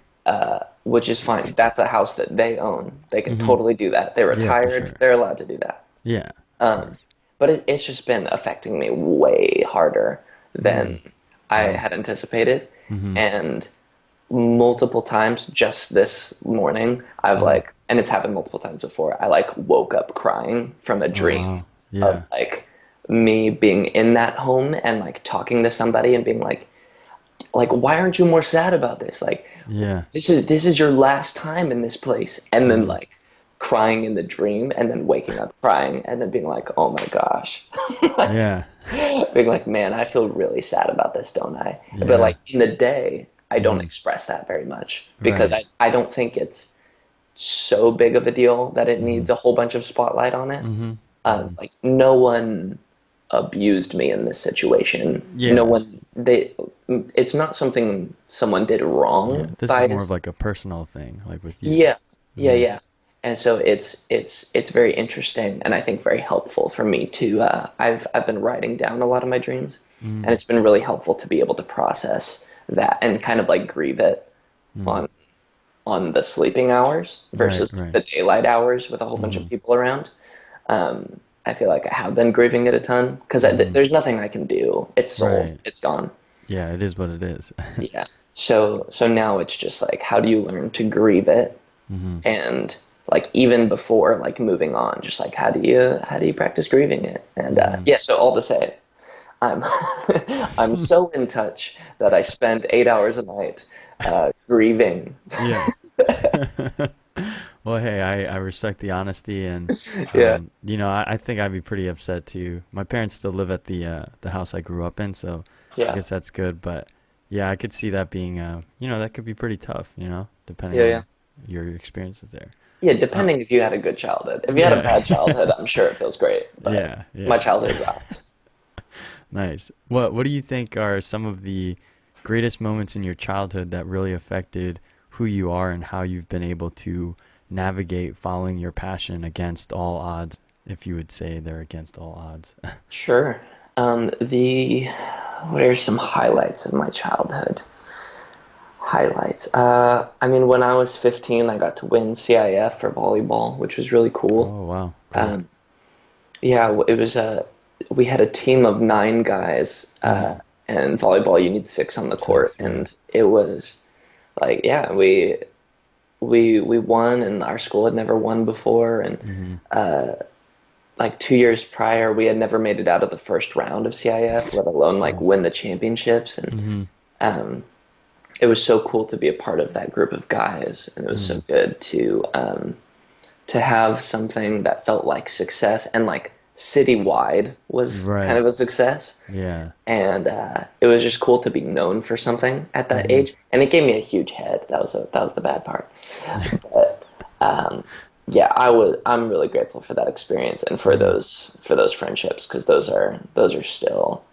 which is fine. That's a house that they own. They can Hmm. totally do that. They're Yeah, for retired. sure. They're allowed to do that. Yeah, of Um, course. but it's just been affecting me way harder than Mm, I wow. had anticipated. Hmm. And multiple times just this morning, I've Hmm. like, and it's happened multiple times before, I like woke up crying from a Oh, dream wow. of Yeah. like me being in that home and like talking to somebody and being like, why aren't you more sad about this? Like, Yeah. this is your last time in this place. And then Hmm. like crying in the dream and then waking up crying and then being like, oh my gosh. Like, Yeah. being like, man, I feel really sad about this, don't I? But Yeah. like in the day, I don't Hmm. express that very much because Right. I don't think it's so big of a deal that it Hmm. needs a whole bunch of spotlight on it. Hmm. Hmm. Like no one abused me in this situation. No Yeah. one it's not something someone did Yeah. wrong This is by more of us. like a personal thing, like with you. Yeah. Yeah, Hmm. yeah. And so it's very interesting and I think very helpful for me to I've been writing down a lot of my dreams and Hmm. it's been really helpful to be able to process that and kind of like grieve it Hmm. on the sleeping hours Right. versus Right. the daylight hours with a whole bunch Hmm. of people around. I feel like I have been grieving it a ton because Hmm. there's nothing I can do. It's sold. Right. It's gone. Yeah, it is what it is. Yeah. So now it's just like how do you learn to grieve it Hmm. and like even before like moving on, just like how do you practice grieving it? And Hmm. yeah, so all to say, I'm I'm so in touch that I spend 8 hours a night grieving. Yeah. Well, hey, I respect the honesty, and Yeah. I think I'd be pretty upset too. My parents still live at the house I grew up in, so I Yeah. guess that's good. But yeah, I could see that being that could be pretty tough, depending Yeah, yeah. on your experiences there. Yeah, Uh, depending if you had a good childhood. If you had a yeah, bad childhood, I'm sure it feels great, but yeah, my yeah. childhood rocked. Nice. What do you think are some of the greatest moments in your childhood that really affected who you are and how you've been able to navigate following your passion against all odds, if you would say they're against all odds? Sure. The what are some highlights of my childhood? Highlights. I mean, when I was 15, I got to win CIF for volleyball, which was really cool. Oh, wow. Cool. Um, yeah, it was we had a team of 9 guys, Hmm. and volleyball you need 6 on the court, Six, yeah. and it was like, yeah, we won, and our school had never won before, and Hmm. like 2 years prior, we had never made it out of the first round of CIF, let alone like Jeez. win the championships, and Hmm. um, it was so cool to be a part of that group of guys, and it was so Mm. good to have something that felt like success and like citywide was kind Right. of a success. Yeah. And it was just cool to be known for something at that Hmm. age. And it gave me a huge head. That was the bad part. But yeah, I'm really grateful for that experience and Hmm. for those friendships because those are still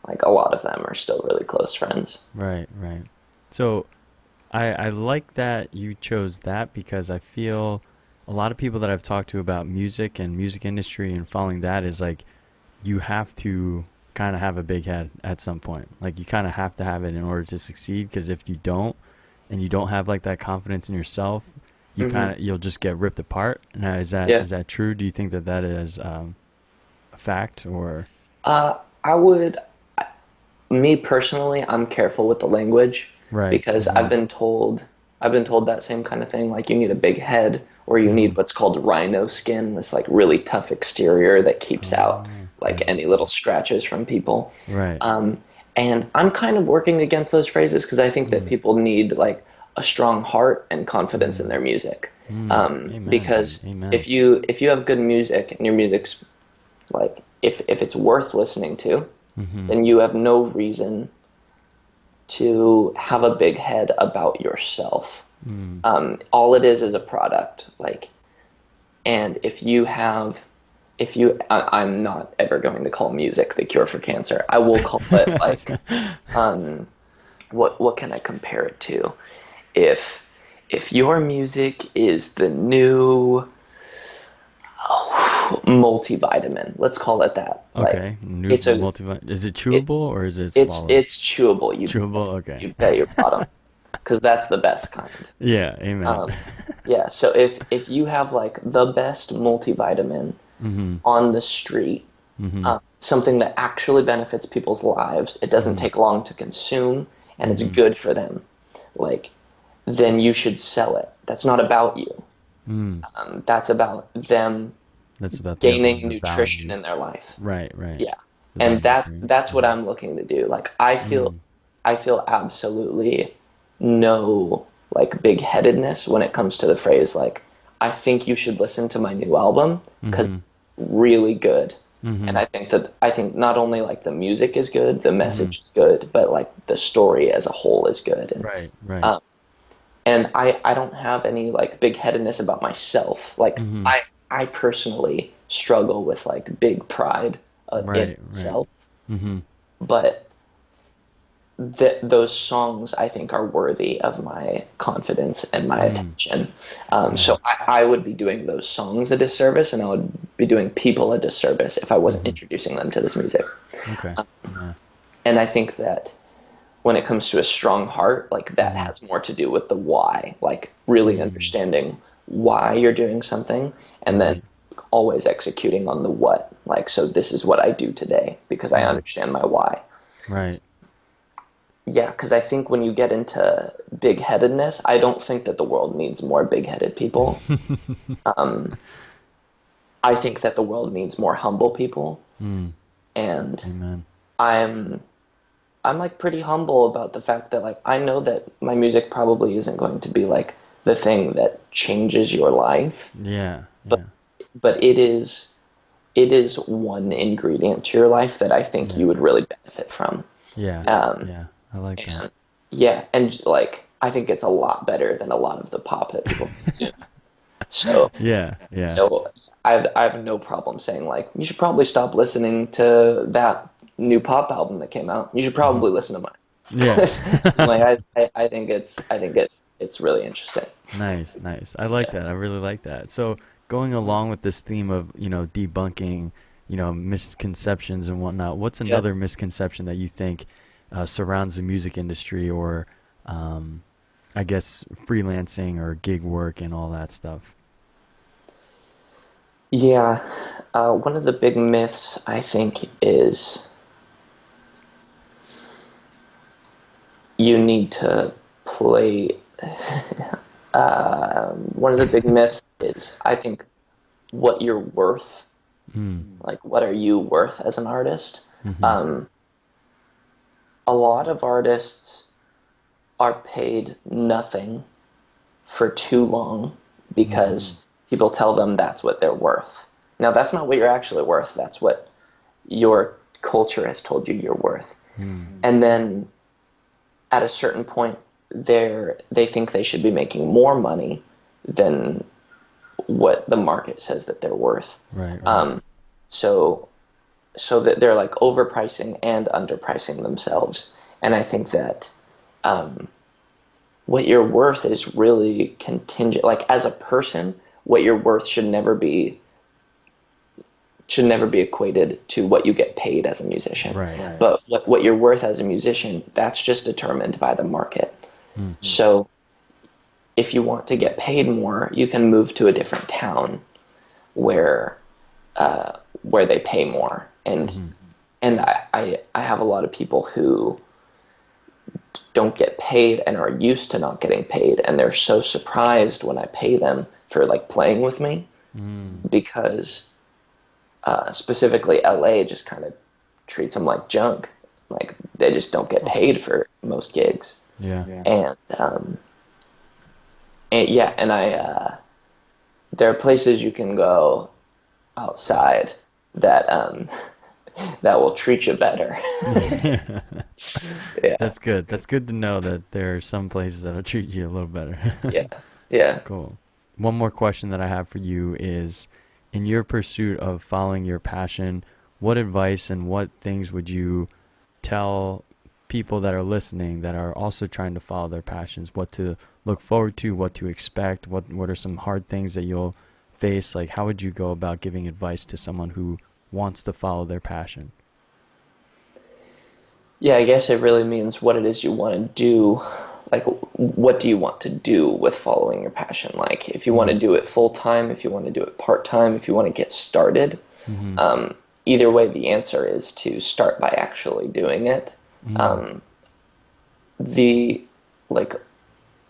like a lot of them are still really close friends. Right, right. So I like that you chose that because I feel a lot of people that I've talked to about music and music industry and following that is like you have to kind of have a big head at some point. Like you kind of have to have it in order to succeed because if you don't and you don't have like that confidence in yourself, Hmm. you'll just get ripped apart. Now, Yeah. is that true? Do you think that that is a fact or I would Me personally, I'm careful with the language right? because Mhm. I've been told that same kind of thing. Like you need a big head or you need Mhm. what's called rhino skin, this like really tough exterior that keeps out Oh, like okay. any little scratches from people. Right. Um, and I'm kind of working against those phrases because I think that Mm. people need like a strong heart and confidence in Mm. their music. Amen, dude. Because Amen. if you have good music and your music's like if it's worth listening to, Mhm. then you have no reason to have a big head about yourself. Mm. All it is a product. Like, and I'm not ever going to call music the cure for cancer. I will call it like, um, what can I compare it to? If your music is the new multivitamin, let's call it that. Like, Okay, new it's a multivitamin. Is it it chewable or is it it's swallow? it's chewable. Chewable. Okay. You bet your bottom, because that's the best kind. Yeah. Amen. Um, yeah. So if you have like the best multivitamin Mm-hmm. on the street, Mm-hmm. something that actually benefits people's lives, it doesn't Mm-hmm. take long to consume, and it's Mm-hmm. good for them, like, then you should sell it. That's not about you. Mm. That's about them That's about gaining the nutrition value. in their life. Right. Right. Yeah. The And value that's brings. that's what I'm looking to do. Like, Mm. I feel absolutely no like big-headedness when it comes to the phrase like, I think you should listen to my new album because Mm-hmm. it's really good. And Mm-hmm. I think not only like the music is good, the Mm-hmm. message is good, but like the story as a whole is good. Right. Right. Um, and I don't have any like big-headedness about myself. Like, Mm-hmm. I personally struggle with like big pride in Right. Right. myself, Mm-hmm. but those songs I think are worthy of my confidence and my Mm. attention. Yeah. So I would be doing those songs a disservice, and I would be doing people a disservice if I wasn't Mm-hmm. introducing them to this music. Okay. Yeah. And I think that when it comes to a strong heart, like, that Mm-hmm. has more to do with the why, like really Mm. understanding why you're doing something, and then Right. always executing on the what. Like, so this is what I do today because I Mm. understand my why. Right. Yeah, because I think when you get into big-headedness, I don't think that the world needs more big-headed people. Um, I think that the world needs more humble people, Mm. and Amen. I'm I'm like pretty humble about the fact that like I know that my music probably isn't going to be like the thing that changes your life, Yeah. but Yeah. it is one ingredient to your life that I think Yeah. you would really benefit from. Yeah. Um, Yeah. I like that. and yeah, and like I think it's a lot better than a lot of the pop that people consume. So Yeah. Yeah. so I have no problem saying like you should probably stop listening to that new pop album that came out. You should Hmm. probably listen to mine. Yeah. 'Cause, like I think it's really interesting. Nice, nice. I like Yeah. that. I really like that. So going along with this theme of, debunking, misconceptions and whatnot, what's Yeah. another misconception that you think surrounds the music industry or, um, I guess, freelancing or gig work and all that stuff? Yeah. One of the big myths I think is you need to play. One of the big myths is I think what you're worth. Mm. Like, what are you worth as an artist? Mm-hmm. Um, a lot of artists are paid nothing for too long Mm. because people tell them that's what they're worth. Now, that's not what you're actually worth. That's what your culture has told you you're worth. Mm. And then at a certain point, they think they should be making more money than what the market says that they're worth. Right, right. Um, so that they're like overpricing and underpricing themselves. And I think that um, what you're worth is really contingent. Like, as a person, what you're worth should never be equated to what you get paid as a musician. Right. But what you're worth as a musician, that's just determined by the market. Mm. So if you want to get paid more, you can move to a different town where where they pay more. Mm-hmm. And I have a lot of people who don't get paid and are used to not getting paid, and they're so surprised when I pay them for like playing with me Mm. because specifically LA just kind of treats them like junk. Like, they just don't get paid for most gigs. Yeah. And yeah, and there are places you can go outside that that will treat you better. Yeah. Yeah, That's good. That's good to know that there are some places that'll treat you a little better. yeah, yeah. Cool. One more question that I have for you is, in your pursuit of following your passion, what advice and what things would you tell people that are listening that are also trying to follow their passions, what to look forward to, what to expect, what are some hard things that you'll face? Like, how would you go about giving advice to someone who wants to follow their passion? Yeah, I guess it really means what it is you want to do. Like, what do you want to do with following your passion? Like, if you want Mm, to do it full time, if you want to do it part time, if you want to get started, mm-hmm, um, either way, the answer is to start by actually doing it. mm, Um, the like,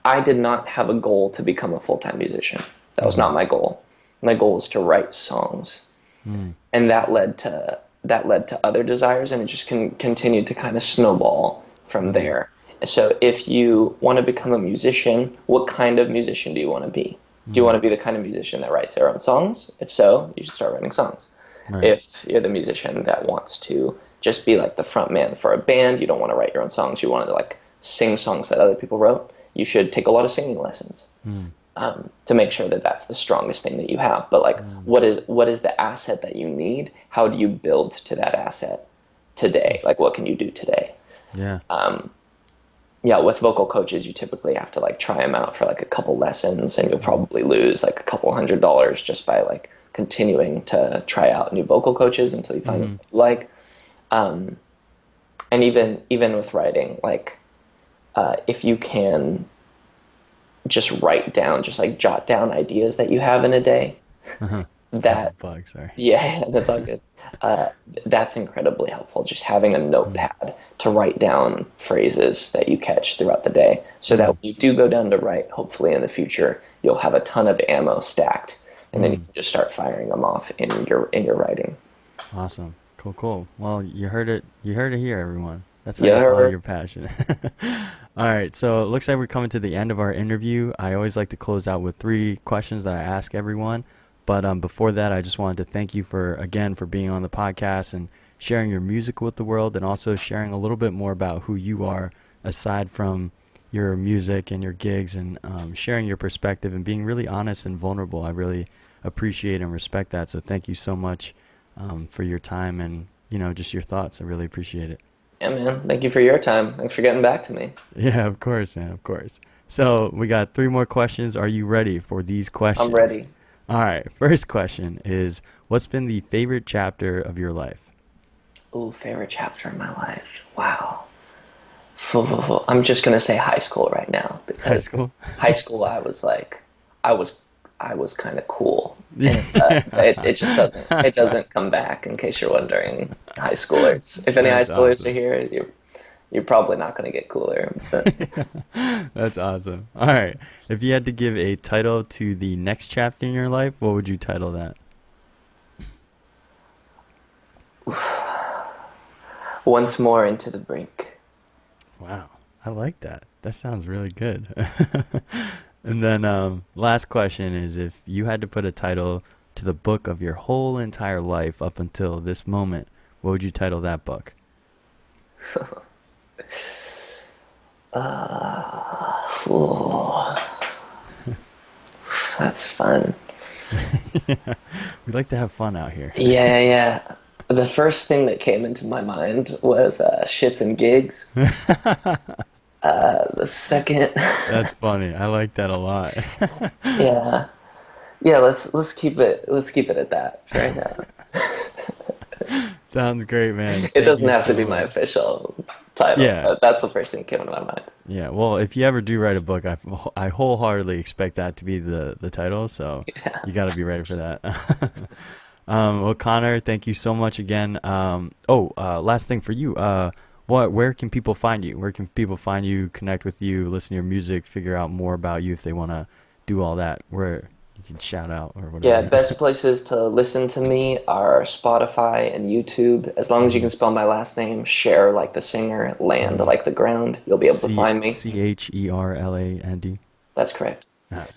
I did not have a goal to become a full time musician. That was mm-hmm, not my goal. My goal was to write songs, mm, and that led to other desires, and it just continued to kind of snowball from mm, there. So if you want to become a musician, what kind of musician do you want to be? Do you want mm. to be the kind of musician that writes their own songs? If so, you should start writing songs. Right. If you're the musician that wants to just be like the front man for a band, you don't want to write your own songs, you want to like sing songs that other people wrote, you should take a lot of singing lessons, Mm, to make sure that that's the strongest thing that you have. But like, mm, what is the asset that you need? How do you build to that asset today? Like, what can you do today? yeah. Um, yeah, with vocal coaches, you typically have to like try them out for like a couple lessons, and you'll Mm, probably lose like a couple $100 just by like continuing to try out new vocal coaches until you find what mm, you like. Um, and even with writing, like, if you can just write down, just like jot down ideas that you have in a day, uh-huh. That's a that bug, sorry. yeah, that's all good. Uh, that's incredibly helpful. Just having a Mm, notepad to write down phrases that you catch throughout the day, so that when mm, you do go down to write, hopefully in the future, you'll have a ton of ammo stacked, and then you mm. can just start firing them off in your writing. Awesome. Cool, cool. Well, you heard it. You heard it here, everyone. That's how you follow Yeah. your passion. All right. So it looks like we're coming to the end of our interview. I always like to close out with three questions that I ask everyone. But before that, I just wanted to thank you for being on the podcast and sharing your music with the world, and also sharing a little bit more about who you are aside from your music and your gigs, and sharing your perspective and being really honest and vulnerable. I really appreciate and respect that. So thank you so much for your time and just your thoughts. I really appreciate it. Yeah, man. Thank you for your time. Thanks for getting back to me. Yeah, of course, man, of course. So we got three more questions. Are you ready for these I'm questions? ready. All right. First question is, what's been the favorite chapter of your life? Ooh, favorite chapter of my life. Wow. I'm just gonna say high school right now, High because school? high school I was like, I was I was kind of cool, and it just doesn't Yeah. it doesn't come back. In case you're wondering, high schoolers. If any high That's schoolers are awesome. here, you're probably not gonna get cooler. But That's awesome. All right. If you had to give a title to the next chapter in your life, what would you title that? once more into the brink. Wow. I like that. That sounds really good. And then last question is, if you had to put a title to the book of your whole entire life up until this moment, what would you title that book? Ooh, that's fun. We like to have fun out here. Yeah, yeah. The first thing that came into my mind was shits and gigs. The second, That's funny. I like that a lot. yeah, yeah. Let's keep it at that for right now. Sounds great, man. It Thank doesn't you have to so be my much. official title, Yeah. but that's the first thing that came into my mind. Yeah. Well, if you ever do write a book, I wholeheartedly expect that to be the title. So you got to be ready for that. Well, Connor, thank you so much again. Last thing for you. Where can people find you? Where can people find you, connect with you, listen to your music, figure out more about you if they want to do all that? Where you can shout out or Yeah, whatever. best places to listen to me are Spotify and YouTube. As long as you Hmm. can spell my last name, share like the singer, land Hmm. like the ground, you'll be able to find me. Cherland. That's correct. Ah,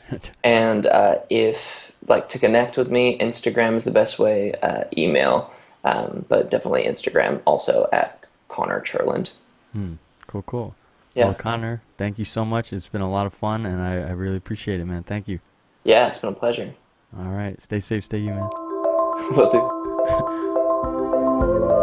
And if like to connect with me, Instagram is the best way. Email. But definitely Instagram also at Conner Cherland. Hmm. Cool, cool. Well, Yeah. Connor, thank you so much. It's been a lot of fun, and I really appreciate it, man. Thank you. Yeah, it's been a pleasure. All right. Stay safe, stay you, man. Will do.